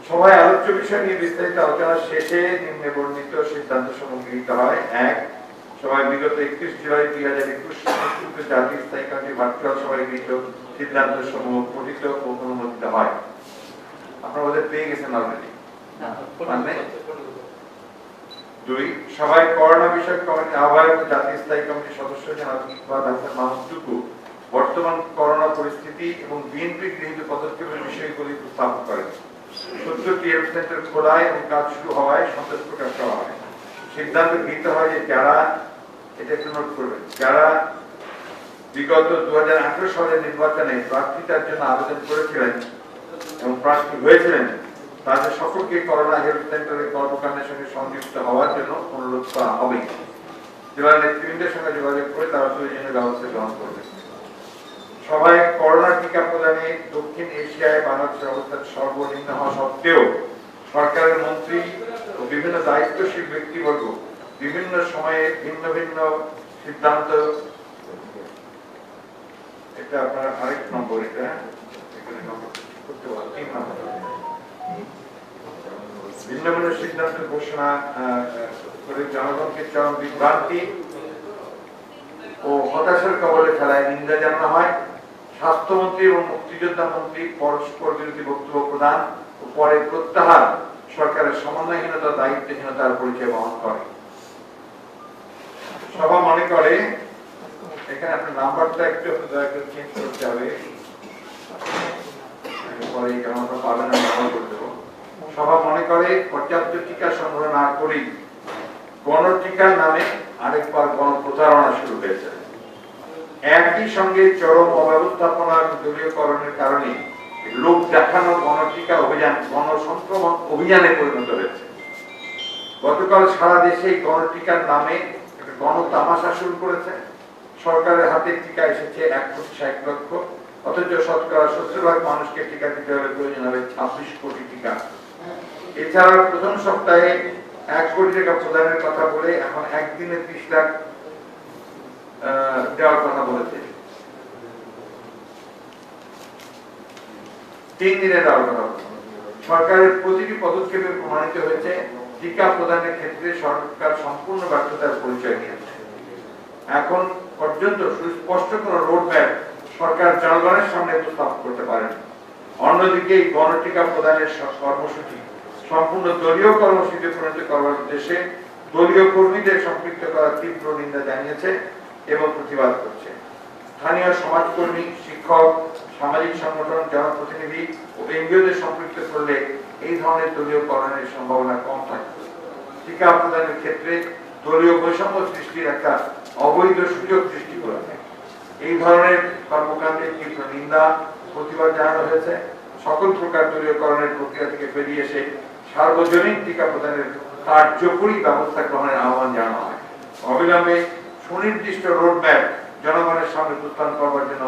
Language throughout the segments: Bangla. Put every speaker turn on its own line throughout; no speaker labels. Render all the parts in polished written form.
সভায় আলোচ্য বিষয় নিয়ে বিস্তারিত আলোচনা শেষে নিম্নে বর্ণিত সিদ্ধান্ত সমূহ গৃহীত হয়। ১. সভায় বিগত 31 জুলাই 2021 অনুষ্ঠিত জাতীয় স্থায়ী কমিটির ভার্চুয়াল সভায় গৃহীত সিদ্ধান্ত সমূহ পঠিত ও অনুমোদিত হয়। আপনারা ওদের পেয়ে গেছেন অলরেডি। ২. সভায় করোনা বিষয়ক কমিটির আহ্বায়ক জাতীয় স্থায়ী কমিটির সদস্য জনাব ইকবাল হাসান মাহমুদ টুকু বর্তমান করোনা পরিস্থিতি এবং বিএনপি গৃহীত পদক্ষেপের বিষয়গুলি উপস্থাপন করেন। ৭০টি হেলথ সেন্টার খোলায় এবং কাজ শুরু হওয়ায় সন্তোষ প্রকাশ করা হয়। সিদ্ধান্ত গৃহীত হয় যে যারা, এটা একটু নোট করবেন, যারা বিগত 2018 সালের নির্বাচনে প্রার্থিতার জন্য আবেদন করেছিলেন এবং প্রার্থী হয়েছিলেন তাদের সকলকে করোনা হেলথ সেন্টারের কর্মকাণ্ডের সঙ্গে সংযুক্ত হওয়ার জন্য অনুরোধ করা হবে। জেলা নেতৃবৃন্দের সঙ্গে যোগাযোগ করে তারা প্রয়োজনীয় ব্যবস্থা গ্রহণ করবে। সবাই করোনা টিকা প্রদানে দক্ষিণ এশিয়ায় বাংলাদেশের অবস্থা সর্বনিম্ন হওয়া সত্ত্বেও সরকারের মন্ত্রী ও বিভিন্ন দায়িত্বশীল ব্যক্তিবর্গ বিভিন্ন সময়ে ভিন্ন ভিন্ন সিদ্ধান্ত, এটা আপনার আরেক নম্বর, এটা ভিন্ন ভিন্ন সিদ্ধান্ত ঘোষণা করে জনগণকে চরম বিভ্রান্তি ও হতাশার কবলে ফেলায় নিন্দা জানানো হয়। স্বাস্থ্যমন্ত্রী এবং মুক্তিযোদ্ধা মন্ত্রী পরস্পর বিরোধী বক্তব্য প্রদান ও পরে প্রত্যাহার সরকারের সমন্বয়হীনতা, দায়িত্বহীনতার পরিচয় বহন করে। সভা মনে করে, এখানে আপনার নাম্বারটা একটু দয়া করে চেঞ্জ করতে হবে, পরে আমরা পাবেন, আমি ব্যবহার করে দেবো। সভা মনে করে পর্যাপ্ত টিকা সংগ্রহ না করেই গণটিকার নামে আরেকবার গণপ্রচারণা শুরু হয়েছে। একই সঙ্গে চরম অব্যবস্থাপনা এবং দলীয়করণের কারণে লোক দেখানো গণটিকা অভিযান গণসংক্রমণ অভিযানে পরিণত হয়েছে। গতকাল সারা দেশে গণটিকার নামে একটা গণতামাশা শুরু করেছে। সরকারের হাতে টিকা এসেছে 1,60,00,000, অথচ শতকরা 70% মানুষকে টিকা দিতে হলে প্রয়োজন হবে 26 কোটি টিকা। এছাড়া প্রথম সপ্তাহে 1 কোটি টাকা প্রদানের কথা বলে এখন একদিনে 30 লাখ দেওয়ার কথা বলেছে, 3 দিনে দেওয়ার কথা। সরকারের প্রতিটি পদক্ষেপে প্রমাণিত হয়েছে টিকা প্রদানের ক্ষেত্রে সরকার সম্পূর্ণ ব্যর্থতার পরিচয় দিয়েছে। এখন পর্যন্ত সুস্পষ্ট কোন রোডম্যাপ সরকার জনগণের সামনে উপস্থাপন করতে পারেন। অন্যদিকে এই গণটিকা প্রদানের কর্মসূচি সম্পূর্ণ দলীয় কর্মসূচিতে পরিণত করার উদ্দেশ্যে দলীয় কর্মীদের সম্পৃক্ত করার তীব্র নিন্দা জানিয়েছে এবং প্রতিবাদ করছে। স্থানীয় সমাজকর্মী, শিক্ষক, সামাজিক সংগঠন, জনপ্রতিনিধি ও এনজিওদের সম্পৃক্ত করলে এই ধরনের দলীয়করণের সম্ভাবনা কম থাকে। টিকা প্রদানের ক্ষেত্রে দলীয় বৈষম্য সৃষ্টির একটা অবৈধ সুযোগ সৃষ্টি করেছে। এই ধরনের কর্মকাণ্ডের তীব্র নিন্দা, প্রতিবাদ জানানো হয়েছে। সকল প্রকার দলীয়করণের প্রক্রিয়া থেকে বেরিয়ে এসে সার্বজনীন টিকা প্রদানের কার্যকরী ব্যবস্থা গ্রহণের আহ্বান জানানো হয়। অবিলম্বে সুনির্দিষ্ট রোডম্যাপ জনগণের সামনে উপস্থাপন করবার জন্য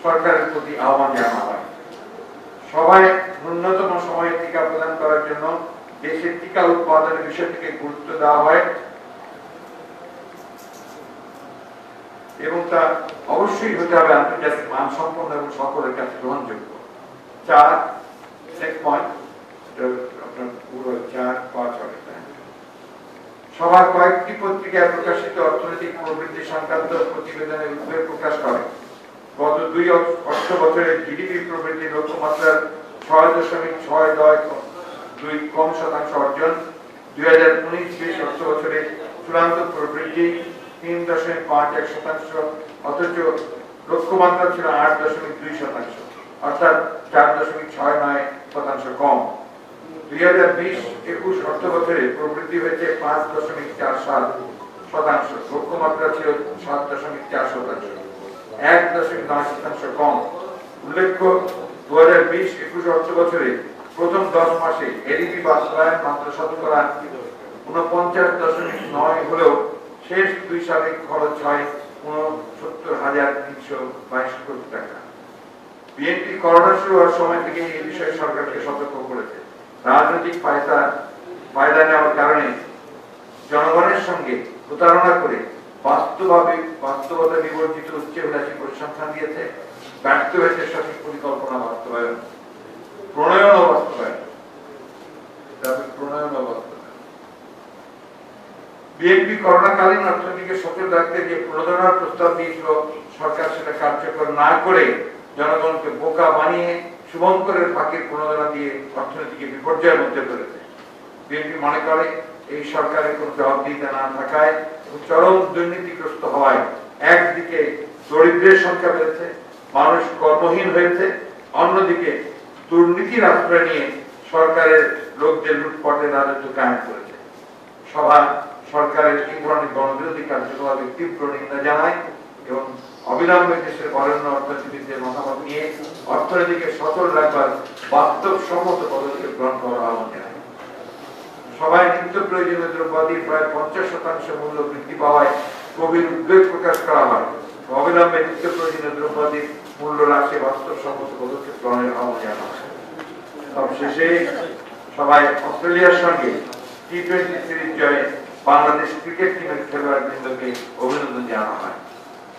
সরকারের প্রতি আহ্বান জানানো হয়। সবাই ন্যূনতম সময়ে টিকা প্রদান করার জন্য দেশের টিকা উৎপাদনের বিষয়টিকে গুরুত্ব দেওয়া হয় এবং তা অবশ্যই হতে হবে আন্তর্জাতিক মানসম্পন্ন এবং সকলের কাছে গ্রহণযোগ্য। 4 সভা কয়েকটি পত্রিকায় প্রকাশিত অর্থনৈতিক প্রবৃদ্ধি সংক্রান্ত প্রতিবেদনে উদ্বেগ প্রকাশ করে। গত 2 অর্থ বছরের জিডিপি প্রবৃদ্ধি লক্ষ্যমাত্রার 6.62 কম শতাংশ অর্জন। 2019-20 অর্থ বছরে চূড়ান্ত প্রবৃদ্ধি 3.51%, অথচ লক্ষ্যমাত্রা ছিল 8.2%, অর্থাৎ 4.69% কম। 2020-21 অর্থ বছরে প্রবৃদ্ধি হয়েছে 5.47%, লক্ষ্যমাত্রা ছিল 7.4%, 1.9% কম। উল্লেখ্য, 2020-21 অর্থ বছরে প্রথম 10 মাসে এডিপি বাস্তবায়ন মাত্র 49.9 হলেও শেষ 2 সালে খরচ হয় 69,322 কোটি টাকা। বিএনপি করোনা শুরু হওয়ার সময় থেকে এই বিষয়ে সরকারকে সতর্ক করেছে। রাজনৈতিক ফায়দা নেওয়ার কারণে জনগণের সঙ্গে প্রতারণা করে বাস্তবতা বিবর্জিত উচ্চাভিলাষী পরিসংখ্যান দিয়েছে। ব্যর্থ হয়েছে সঠিক পরিকল্পনা বাস্তবায়ন, প্রণয়ন ও বাস্তবায়ন। বিএনপি করোনাকালীন অর্থনীতিকে সচল রাখতে যে প্রণোদনার প্রস্তাব দিয়েছিল, সরকার সেটা কার্যকর না করে জনগণকে বোকা বানিয়ে শুভঙ্করের ফাঁকির প্রণোদনা দিয়ে অর্থনীতিকে বিপর্যয়ের মধ্যে ফেলেছে। বিএনপি মনে করে এই সরকারের কোনো জবাবদিহিতা না থাকায় এবং চরম দুর্নীতিগ্রস্ত হওয়ায় একদিকে দরিদ্রের সংখ্যা বেড়েছে, মানুষ কর্মহীন হয়েছে, অন্যদিকে দুর্নীতির আশ্রয় নিয়ে সরকারের লোকদের লুটপাটের রাজত্ব কায়েম করেছে। সভা সরকারের এই ধরনের গণবিরোধী কার্যকলাপের তীব্র নিন্দা জানায় এবং অবিলম্বে দেশের বরেণ্য অর্থনীতিবিদদের মতামত নিয়ে অর্থনীতিকে সচল রাখবার বাস্তবসম্মত পদক্ষেপ গ্রহণ করার আহ্বান জানায়। সবাই নিত্য প্রয়োজনীয় দ্রব্যাদির প্রায় 50% মূল্য বৃদ্ধি পাওয়ায় গভীর উদ্বেগ প্রকাশ করা হয়। অবিলম্বে নিত্য প্রয়োজনীয় দ্রব্যাদির মূল্য হ্রাসে বাস্তবসম্মত পদক্ষেপ গ্রহণের আহ্বান জানানো হয়। সবশেষে সবাই অস্ট্রেলিয়ার সঙ্গে টি-20 সিরিজ জয়ে বাংলাদেশ ক্রিকেট টিমের খেলোয়াড়বৃন্দকে অভিনন্দন জানানো হয়।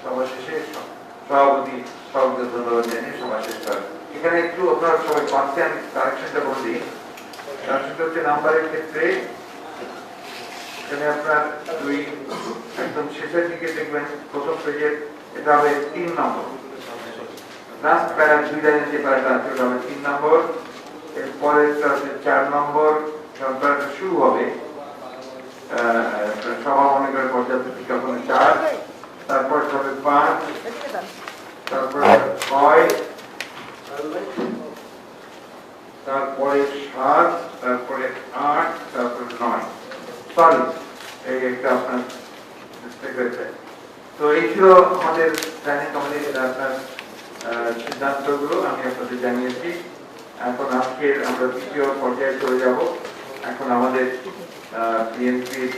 সবার শেষে সভাপতি সভাপতি ধন্যবাদ জানিয়ে সভা শেষ করেন। এখানে একটু আপনারা সবাই পাচ্ছেন, কারেকশনটা বলে দিই। কারেকশনটা হচ্ছে নাম্বারের ক্ষেত্রে এখানে আপনার দুই একদম শেষের দিকে দেখবেন প্রথম পেজের, এটা হবে 3 নম্বর। লাস্ট প্যারা 2 লাইনের যে প্যারাটা আছে ওটা হবে 3 নম্বর। এরপরেরটা হচ্ছে 4 নম্বর। প্যারাটা শুরু হবে সভা মনে করে পর্যাপ্ত বিজ্ঞাপনে 4, তারপর হবে 5, তারপরে 6, তারপরে 7, তারপরে 8, তারপরে 9। সরি, এই একটা আপনার মিস্টেক হয়েছে। তো এই ছিল আমাদের প্ল্যানিং কমিটির আপনার সিদ্ধান্তগুলো আমি আপনাদের জানিয়েছি। এখন আজকের আমরা দ্বিতীয় পর্যায়ে চলে যাব। এখন আমাদের বিএনপির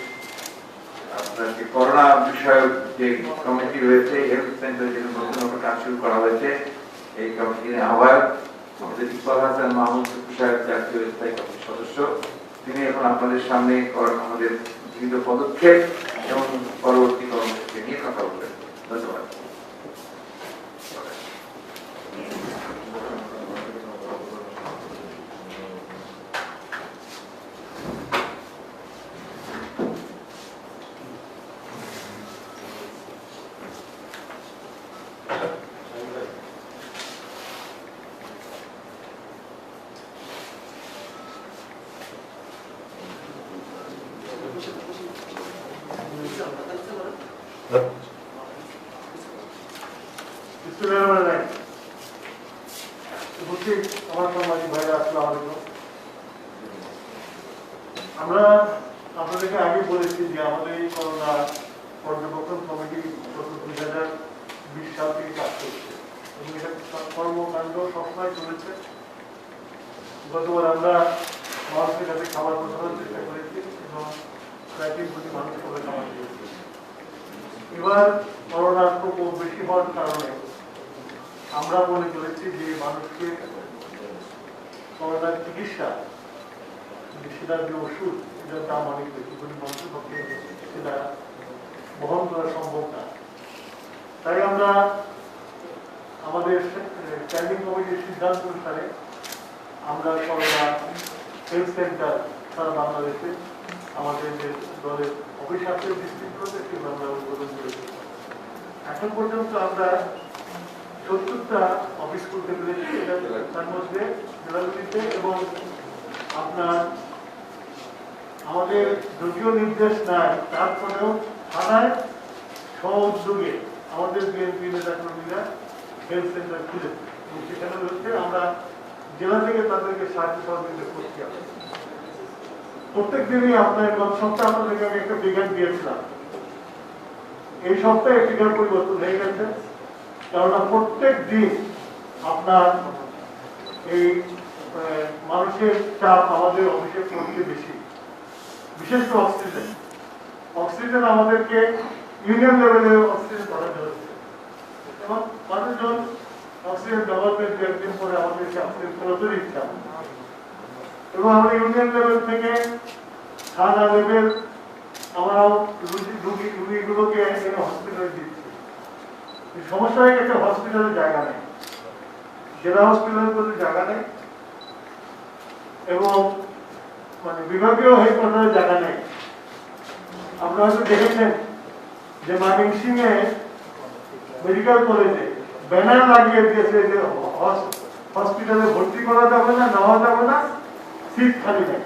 আপনার যে করোনা বিষয়ক যে কমিটি রয়েছে, হেলথ সেন্টার যে নতুন কাজ শুরু করা হয়েছে, এই কমিটির আহ্বায়ক আমাদের ইকবাল হাসান মাহমুদ সাহেব, জাতীয় স্থায়ী কমিটির সদস্য, তিনি এখন আপনাদের সামনে আমাদের বিবিধ পদক্ষেপ এবং পরবর্তী কর্মসূচি নিয়ে কথা বলবেন। ধন্যবাদ।
আমরা আপনাদেরকে আগে বলেছি যে আমাদের এই করোনা পর্যবেক্ষণ কমিটি গত 2020 সাল থেকে কাজ করছে এবং এটা কর্মকাণ্ড সবসময় চলেছে। গতবার আমরা মানুষের কাছে খাবার পৌঁছানোর চেষ্টা করেছি এবং প্রায় 3 কোটি মানুষ করে খাবার দিয়েছি। এবার করোনার প্রকোপ বেশি হওয়ার কারণে আমরা মনে করেছি যে মানুষকে করোনার চিকিৎসা, সেটার যে ওষুধ, এটার দাম অনেক বেশি, গরিব মানুষের পক্ষে সেটা বহন করা সম্ভব না। তাই আমরা আমাদের স্ট্যান্ডিং কমিটির সিদ্ধান্ত অনুসারে আমরা করোনা হেলথ সেন্টার সারা বাংলাদেশে আমাদের যে দলের অফিস আছে ডিস্ট্রিক্টগুলোতে সেগুলো আমরা উদ্বোধন করেছি। এখন পর্যন্ত আমরা 70টা অফিস খুলতে পেরেছি, এটা তার মধ্যে জেলাগুলিতে, এবং আপনার আমাদের যদিও নির্দেশ নাই, তারপরেও থানায় স্ব উদ্যোগে আমাদের বিএনপি নেতা কর্মীরা হেলথ সেন্টার খুলেছে এবং সেখানে রয়েছে আমরা জেলা থেকে তাদেরকে সাহায্য সহযোগিতা করছি। প্রত্যেক দিনই আপনার গত সপ্তাহে আপনাদেরকে আমি একটা ফিগার দিয়েছিলাম, এই সপ্তাহে ফিগার পরিবর্তন হয়ে গেছে, কেননা প্রত্যেক দিন আপনার এই মানুষের চাপ আমাদের অফিসে পড়তে বেশি, বিশেষ করে অক্সিজেন। অক্সিজেন আমাদেরকে ইউনিয়ন লেভেলে অক্সিজেন পাঠাতে হচ্ছে এবং মানুষজন অক্সিজেন ডেভেলপমেন্ট 2 দিন পরে আমাদেরকে অক্সিজেন ফেরতের ইচ্ছা, এবং আমরা ইউনিয়ন লেভেল থেকে থানা লেভেল আমরাও রুগীগুলোকে হসপিটালে দিচ্ছি। সমস্যা হয়ে গেছে, হসপিটালের জায়গা নেই। জেলা হসপিটালের কোনো জায়গা নেই এবং মানে বিভাগীয় হেডকোয়ার্টারের জায়গা নেই। আপনারা হয়তো দেখেছেন যে ময়মনসিং এ মেডিকেল কলেজে ব্যানার লাগিয়ে দিয়েছে যে হসপিটালে ভর্তি করা যাবে না, নেওয়া যাবে না, সিট খালি নেই।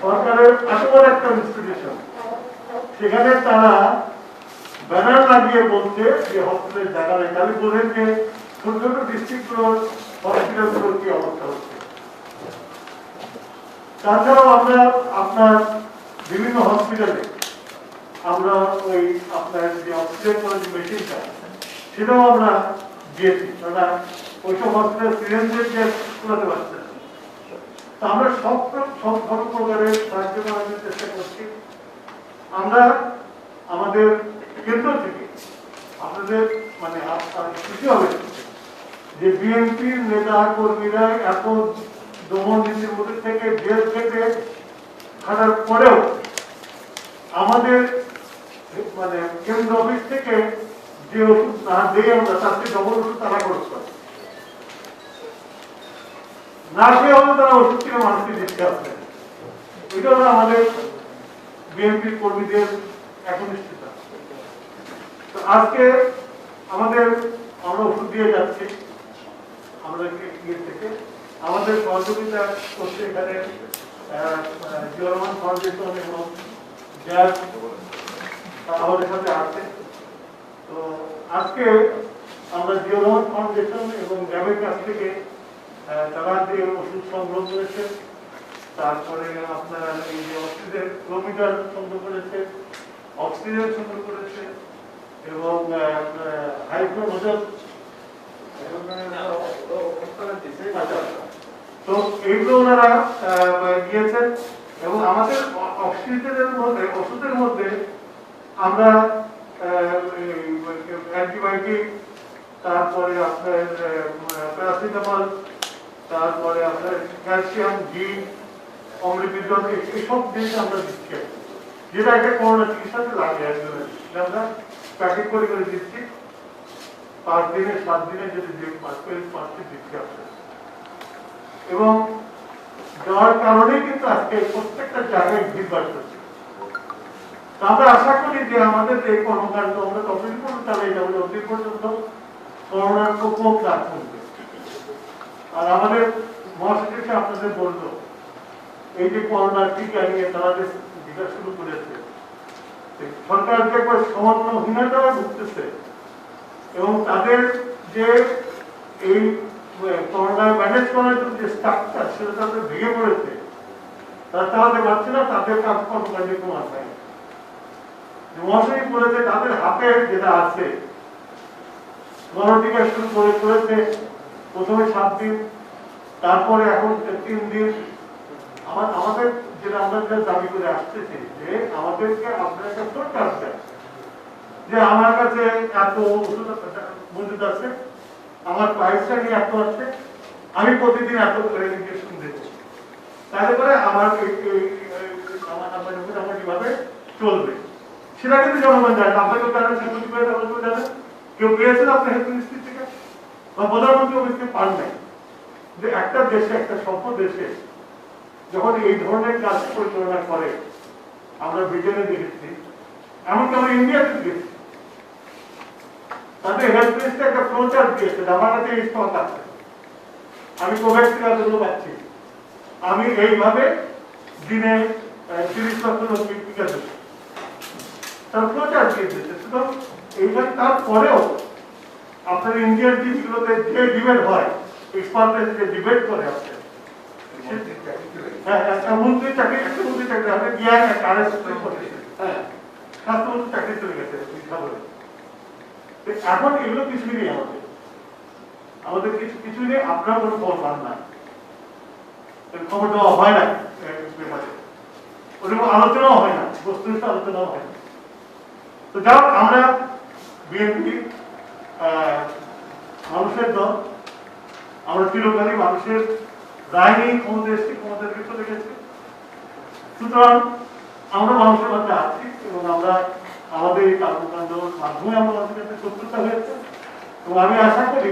সরকারের এত বড় একটা ইনস্টিটিউশন, সেখানে তারা ব্যানার লাগিয়ে বলছে যে হসপিটালের জায়গা নেই। তাহলে বলেন যে ছোট ছোট ডিস্ট্রিক্টগুলোর হসপিটালগুলোর কি অবস্থা হচ্ছে। তাছাড়াও আমরা আপনার বিভিন্ন হসপিটালে আমরা ওই আপনার যে অক্সিজেন করার যে মেশিনটা সেটাও আমরা দিয়েছি, তারা ওইসব হসপিটাল সিরিঞ্জের গ্যাস করাতে পারছে না। তো আমরা সব প্রকারের সাহায্য করার চেষ্টা করছি। আমরা আমাদের কেন্দ্র থেকে আপনাদের মানে খুশি হবে যে বিএনপির নেতা কর্মীরা এত দমন নীতির মধ্যে থেকে জেল থেকে খাটার পরেও আমাদের মানে কেন্দ্র অফিস থেকে যে ওষুধ না দিয়ে আমরা তার থেকে ডবল ওষুধ তারা খরচ করে না খেয়ে হলে তারা ওষুধ কিনে মানুষকে দিচ্ছে আসলে। এটা হলো আমাদের বিএনপির কর্মীদের একনিষ্ঠতা। তো আজকে আমরা ওষুধ দিয়ে যাচ্ছি আমাদের থেকে। আমাদের সহযোগিতা করছে এখানে জিয়া রহমান ফাউন্ডেশন এবং জ্যাব আমাদের সাথে আছে। তো আজকে আমরা জিয়া রহমান ফাউন্ডেশন এবং জ্যাবের কাছ থেকে তারা যে ওষুধ সংগ্রহ করেছে, তারপরে আপনার এই যে অক্সিজেন কিলোমিটার সংগ্রহ করেছে, অক্সিজেন সংগ্রহ করেছে এবং হাইড্রোজেন। তো এইগুলো ওনারা গিয়েছেন এবং আমাদের অক্সিজেনের মধ্যে ওষুধের মধ্যে আমরা অ্যান্টিবায়োটিক, তারপরে আপনার প্যারাসিটামল, তারপরে আপনার ক্যালসিয়াম, জিঙ্ক, অম্লপিডন, এইসব জিনিস আমরা দিচ্ছি, যেটা একটা করোনা চিকিৎসাতে লাগে। আমরা প্যাকেট করে করে দিচ্ছি 5 দিনে 7 দিনে যদি পাঁচটি দিচ্ছি আপনার। এবং যাওয়ার কারণে কিন্তু আজকে প্রত্যেকটা জায়গায় ভিড় বাড়তেছে। আমরা আশা করি যে আমাদের এই কর্মকাণ্ড আমরা ততদিন পর্যন্ত চালিয়ে যাবো যতদিন পর্যন্ত করোনার প্রকোপ না কমবে। আর আমাদের মহাসচিব আপনাদের বললো এই যে করোনার টিকা নিয়ে তারা যে টিকা শুরু করেছে, সরকারকে একবার সমন্বয়হীনতায় ভুগতেছে এবং তাদের যে এই করোনা ম্যানেজ করার জন্য যে স্ট্রাকচার সেটা তাদের ভেঙে পড়েছে, তারা চালাতে পারছে না, তাদের কাজ কর্মকাণ্ডে প্রমাণ নাই। মহাসচিব বলেছে তাদের হাতে যেটা আছে, গণটিকা শুরু করেছে প্রথমে 7 দিন, তারপরে এখন 3 দিন। আমাদের যেটা আমরা দাবি করে আসতেছি যে আমাদেরকে আপনার একটা ফোরকাস্ট দেন যে আমার কাছে এত ওষুধ মজুদ আছে, আমার প্রাইসটা নিয়ে এত আছে, আমি প্রতিদিন এত করে ইনজেকশন দেবো, তাহলে করে আমার মোটামুটিভাবে চলবে। সেটা কিন্তু জনগণ জানে না। আপনাকে জানেন, সেগুলি করে জানেন, কেউ পেয়েছেন আপনার হেলথ মিনিস্ট্রি থেকে বা প্রধানমন্ত্রী অফিস থেকে পান নাই। যে একটা দেশে, একটা সভ্য দেশে যখন এই ধরনের কাজ পরিচালনা করে, আমরা ব্রিটেনে দেখেছি, এমনকি আমরা ইন্ডিয়াতে দেখেছি, তাদের হেলথ মিনিস্ট্রি একটা প্রচার দিয়েছে আমার কাছে এই স্টক আছে, আমি কোভ্যাক্সিন এতগুলো পাচ্ছি, আমি এইভাবে দিনে 30 লক্ষ লোক টিকা দেবো, তার প্রচার দিয়ে দিয়েছে। সুতরাং এইভাবে তারপরেও আপনার ইন্ডিয়ান টিভিগুলোতে যে ডিবেট হয়, এক্সপার্টরা যে ডিবেট করে আসছে, মন্ত্রী চাকরি, একটা মন্ত্রী চাকরি আপনি জ্ঞান স্বাস্থ্যমন্ত্রী চাকরি চলে গেছে। এখন এগুলো কিছুই নেই, আমাদের কিছুই নেই। আপনারা কোনো খবর পান না, খবর দেওয়া হয় না, ওরকম আলোচনাও হয় না, বস্তুনিষ্ঠ আলোচনাও হয় না। তো যাও, আমরা বিএনপি মানুষের দল, আমরা চিরকালই মানুষের রায় নিয়ে ক্ষমতা এসেছি, ক্ষমতাকে চলে গেছি। সুতরাং আমরা মানুষের মধ্যে আছি এবং আমরা আমাদের এই কর্মকাণ্ডের মাধ্যমে আমরা মানুষের কাছে শত্রুতা হয়েছে। এবং আমি আশা করি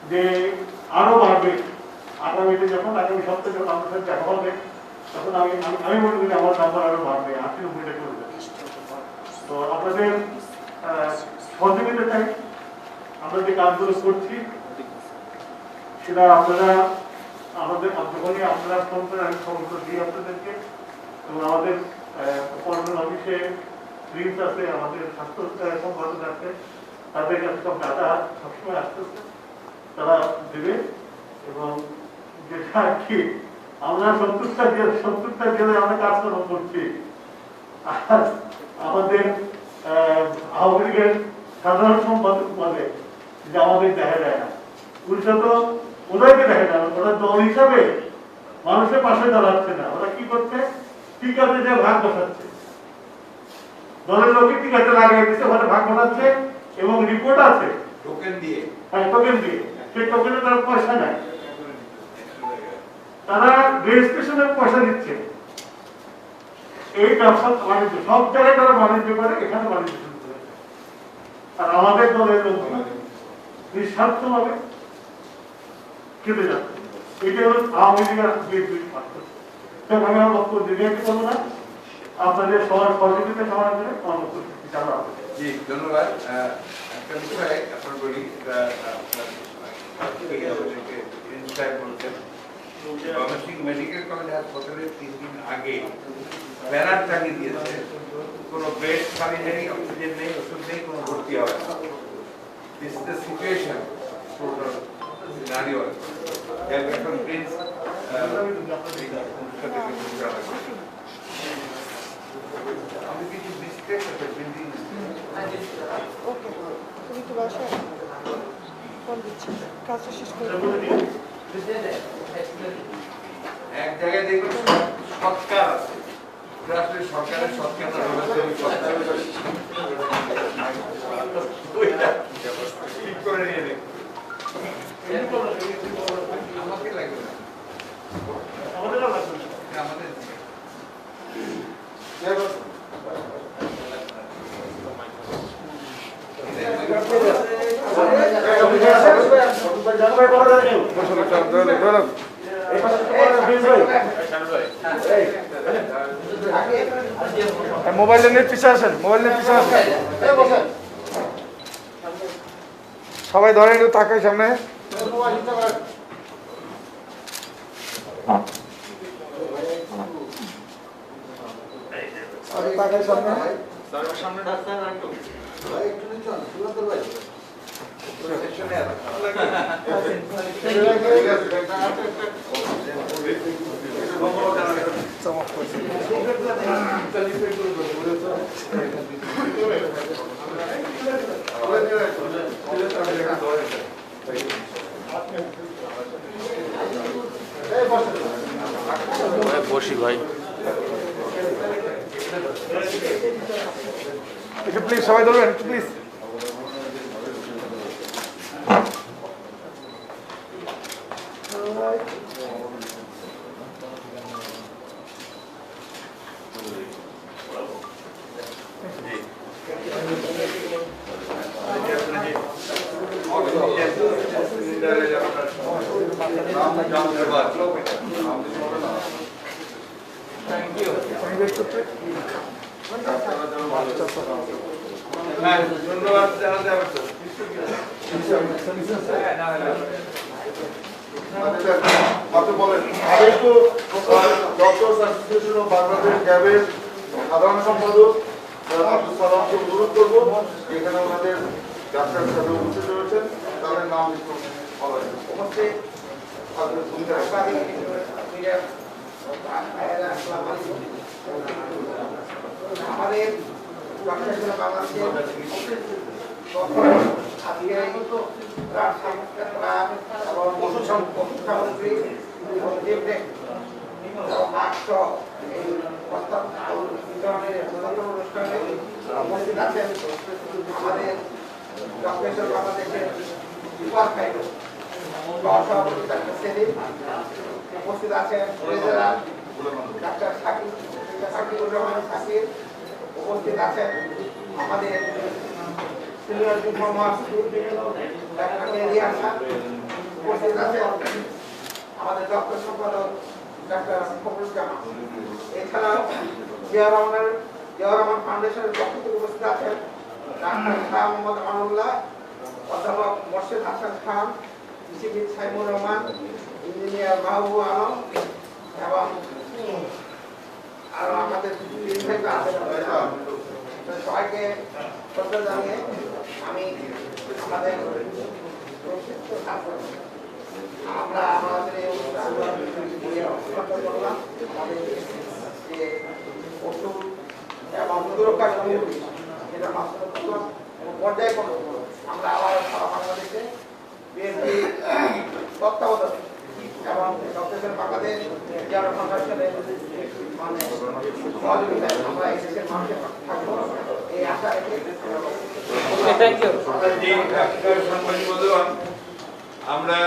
যে আরো বাড়বে আগামীতে, যখন আগামী সপ্তাহে যখন আমাদের সাথে দেখা হবে তখন আমি মনে করি আমার নাম্বার আরো বাড়বে, 80-90টা করবে। তো আপনাদের সহযোগিতা চাই। আমরা যে কাজগুলো করছি সেটা আপনারা যখনই আপনারা ফোন করে আমি খবর দিই আপনাদেরকে। এবং আমাদের পর্যটন অফিসে প্রিন্স আছে, আমাদের স্বাস্থ্য সম্পাদক আছে, তাদের কাছে সব ডাটা সবসময় আসতেছে, তারা দেবে। এবং যেটা কি আমরা 70টা জেলায় আমরা কাজকর্ম করছি, আর আমাদের আওয়ামী লীগের সাধারণ সম্পাদক বলে যে আমাদের দেখা যায় না। উল্টো তো ওদেরকে দেখা যায় না, ওরা দল হিসাবে মানুষের পাশে দাঁড়াচ্ছে না। ওরা কি করছে, ঠিক আছে যে ভাগ বসাচ্ছে, দলের লোকে ঠিক আছে লাগাই দিচ্ছে, ওখানে ভাগ বসাচ্ছে এবং রিপোর্ট আছে
টোকেন দিয়ে।
হ্যাঁ, টোকেন দিয়ে। সেই টোকেনে তার পয়সা নাই, তারা রেজিস্ট্রেশনের পয়সা দিচ্ছে। এই ব্যবসা বাণিজ্য সব জায়গায় তারা বাণিজ্য করে, এখানে বাণিজ্য শুরু করে। আর আমাদের দলের লোক নিঃস্বার্থ ভাবে কেটে যাচ্ছে। এটা হল আওয়ামী লীগ আর বিএনপির পার্থক্য। আমি আমার বক্তব্য দীর্ঘায়িত করবো না, আপনাদের সবার সহযোগিতা কামনা করে আমার বক্তব্য জানা হবে।
জি, ধন্যবাদ। একটা বিষয় আপনার বলি, মেডিকেল কলেজ হাসপাতালে 3 দিন আগে ব্যানার টাঙিয়ে দিয়েছে, কোনো বেড খালি নেই, অক্সিজেন নেই, ওষুধ নেই, কোনো ভর্তি হবে না। This is the situation total scenario. এখন প্রিন্স আমি কিছু মিস্টেক আছে বিল্ডিং।
ওকে, তুমি কি বাসায় ফোন দিচ্ছি, কাজটা শেষ করে
এক জায়গায় দেখবেন সৎকার আছে, আসলে সরকারের সৎকার না, ঠিক করে নিয়ে দেখুন। আমাকে লাগবে না,
আমাদের লাগবে
আমাদের
মোবাইল নেট পিছে আসেন, মোবাইল নেট পিছে আসেন, সবাই ধরেন একটু তাকাই সামনে। তাকাই সামনে।
বসি ভাই,
একটু প্লিজ সবাই ধরবেন, একটু প্লিজ।
ধন্যবাদ জানাতে হবে তো।
আপনি বলেন, আমি একটু ডক্টরস অ্যাসোসিয়েশন অফ বাংলাদেশ ক্যাবের সাধারণ সম্পাদক আব্দুল সালামকে অনুরোধ করবো, এখানে ওনাদের ডাক্তার সাথে উপস্থিত রয়েছেন, তাদের নাম একটু বলা যায়।
অবশ্যই
আমাদের বাংলাদেশের অনুষ্ঠানে উপস্থিত আছেন আমাদের ডক্টর বাংলাদেশের সভাপতি ডাক্তার সেলিম, উপস্থিত আছেন ট্রেজারার ডাক্তার সাকিবুর রহমান সাকিব, উপস্থিত আছেন আমাদের সিনিয়র যুগ্ম মহাসচিব ডাক্তার মেহেদী হাসান, উপস্থিত আছেন আমাদের দপ্তর সম্পাদক ডাক্তার ফখরুজ্জামান। এছাড়াও জিয়া রহমান ফাউন্ডেশনের পক্ষ থেকে উপস্থিত আছেন ডাক্তার শাহ মোহাম্মদ আমানুল্লাহ, অধ্যাপক মোর্শেদ হাসান খান, কৃষিবিদ সাইমুর রহমান, ইঞ্জিনিয়ার মাহবুব আলম এবং আরো আমাদের সবাইকে শ্রদ্ধা জানিয়ে আমি আমাদের আমরা আমাদের এই অনুষ্ঠান করলাম। আমাদের যে ওষুধ এবং সুরক্ষা সামগ্রী সেটা বাস্তবায়ন এবং পর্যায়ক্রমে আমরা আবার সারা বাংলাদেশে বিএনপি তত্ত্বাবধানে এবং ডক্টর বাংলাদেশ জিয়া রহমান ফাউন্ডেশনের মানে সহযোগিতায় আমরা এই দেশের মানুষের পাশে থাকবো এই আশা রেখে
আমরা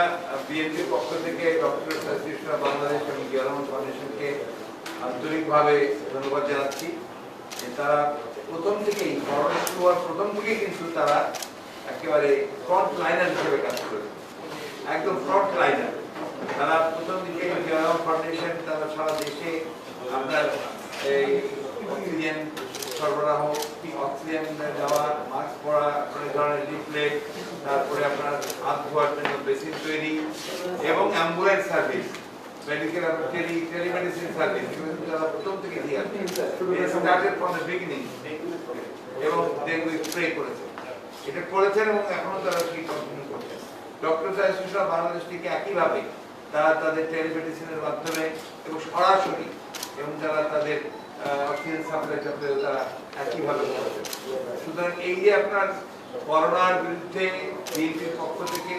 বিএনপির পক্ষ থেকে ডক্টর অ্যাসোসিয়েশন অফ বাংলাদেশ এবং জিয়া রহমান ফাউন্ডেশনকে আন্তরিকভাবে ধন্যবাদ জানাচ্ছি যে তারা প্রথম থেকেই করোনা শুরু হওয়ার প্রথম থেকেই কিন্তু তারা একেবারে ফ্রন্ট লাইনার হিসেবে কাজ করেছে, একদম ফ্রন্ট লাইনার। তারা প্রথম দিকে জিয়া রহমান ফাউন্ডেশন তারা সারা দেশে আপনার এই অক্সিজেন সরবরাহ, অক্সিজেন দেওয়া, মাস্ক পরা, অনেক ধরনের লিফলেট, তারপরে আপনার হাত ধোয়ার জন্য বেসিন তৈরি এবং ambulance service, medical telemedicine service তারা প্রথম থেকে দিয়ে স্টার্টেড ফ্রম দ্য বিগিনিং এবং ডেঙ্গু স্প্রে করেছে, এটা করেছেন এবং এখনো তারা সেই কন্টিনিউ করছেন। ডক্টর অ্যাসোসিয়েশন অফ বাংলাদেশ থেকে একইভাবে তারা তাদের টেলিমেডিসিনের মাধ্যমে এবং সরাসরি এবং যারা তাদের অক্সিজেন সাপ্লাই টাপ্লাই তারা একইভাবে করেছে। সুতরাং এই যে আপনার করোনার বিরুদ্ধে বিএনপির পক্ষ থেকে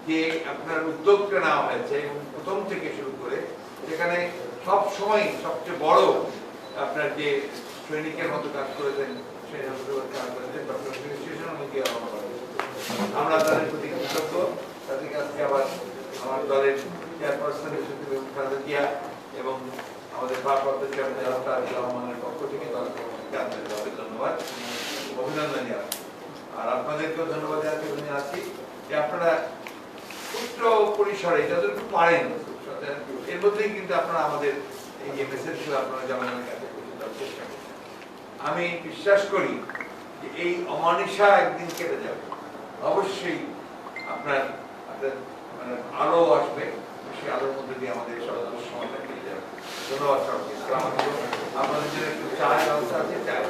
যে আপনার উদ্যোগটা নেওয়া হয়েছে এবং প্রথম থেকে শুরু করে যেখানে সব সময় সবচেয়ে বড় আপনার যে সৈনিকের মতো কাজ করেছেন সেই কাজ করেছেন ডক্টর অ্যাসোসিয়েশন এবং জিয়া রহমান ফাউন্ডেশন। আমরা তাদের প্রতি কৃতজ্ঞ। তাদেরকে আজকে আবার আমার দলের চেয়ারপারসন হিসেবে খালেদা জিয়া এবং আমাদের ভারপ্রাপ্ত চেয়ারম্যান তারেক রহমানের পক্ষ থেকে দলকে ধন্যবাদ, অভিনন্দন জানাচ্ছি। আর আপনাদেরকেও ধন্যবাদ জানাচ্ছি যে আপনারা ক্ষুদ্র পরিসরে যতটুকু পারেন এর মধ্যেই কিন্তু আপনারা আমাদের এই যে মেসেজগুলো আপনারা জনগণের কাছে পৌঁছে দেওয়ার চেষ্টা করছেন। আমি বিশ্বাস করি যে এই অমানিসা একদিন কেটে যাবে, অবশ্যই আপনার মানে আলো আসবে, সেই আলোর মধ্যে দিয়ে আমাদের সময়টা কেটে যাবে। ধন্যবাদ সবাইকে। আপনাদের জন্য একটু চায়ের ব্যবস্থা আছে, চায়